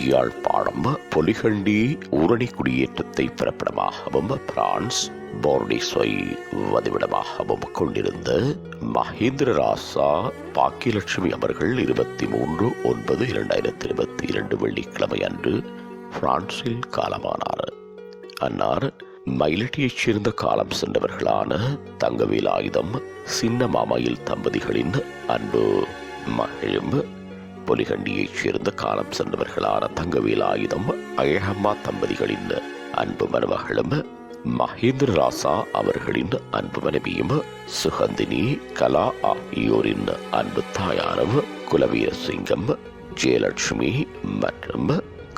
யாழ்ப்பாணம் பொலிகண்டி ஊரணி குடியேற்றத்தை பிறப்பிடமாகவும் பிரான்ஸ் போர்டிஸை வதிவிடமாகவும் கொண்டிருந்த மகேந்திர ராசா பாக்கியலட்சுமி அவர்கள் 23/9/2022 வெள்ளிக்கிழமை அன்று பிரான்சில் காலமானார். அன்னார் மயிலட்டியைச் சேர்ந்த காலம் சென்றவர்களான தங்கவேலாயுதம் சின்ன மாமாயில் தம்பதிகளின் அன்பு மகளும், பொலிகண்டியைச் சேர்ந்த காலம் சென்றவர்களான தங்கவேலாயுதம் அழகம்மா தம்பதிகளின் அன்பு மருமகளும், மகேந்திர ராசா அவர்களின் அன்பு மனைவியும், சுகந்தினி கலா ஆகியோரின் அன்பு தாயாரும், குலவீரசிங்கம், ஜெயலட்சுமி மற்றும்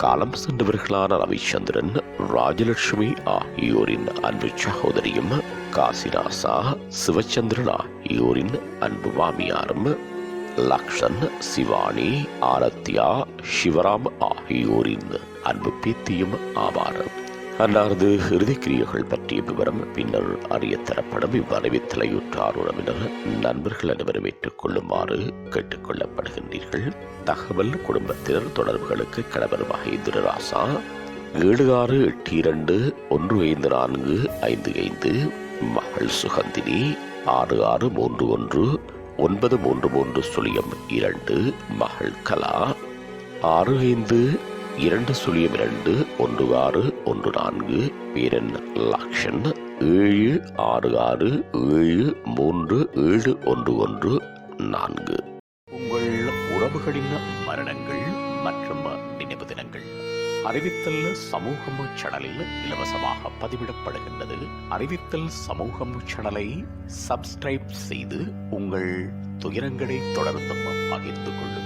காலம் சென்றவர்களான ரவிச்சந்திரன், ராஜலட்சுமி ஆகியோரின் அன்பு சகோதரியும், காசிராசா, சிவச்சந்திரன் ஆகியோரின் அன்பு மாமியாரும், லக்ஷன், சிவானி, ஆரத்யா, சிவராம் ஆகியோரின் அன்பு பேத்தியும் ஆவார். அன்னாரது இறுதிக்கிரியைகள் பற்றிய விவரம் பின்னர் அறிய தரப்படும். இவ்வறிவித்தலையுற்றார் உறவினர் நண்பர்கள் அனைவரும் ஏற்றுக்கொள்ளுமாறு கேட்டுக் கொள்ளப்படுகின்றீர்கள். தகவல் குடும்பத்தினர் தொடர்புகளுக்கு கணவர் மகேந்திர ராசா 7682154555, மகள் சுகந்தினி 66319332, மகள் கலா 6520216114, பேரன் லக்ஷன் 7667371114. உங்கள் உறவுகளின் மரணங்கள் மற்றும் நினைவு தினங்கள் அறிவித்தல் சமூகம் சேனலில் இலவசமாக பதிவிடப்படுகின்றது. அறிவித்தல் சமூகம் சேனலை சப்ஸ்கிரைப் செய்து உங்கள் துயரங்களை தொடர்ந்தும் பகிர்ந்து கொள்ளுங்கள்.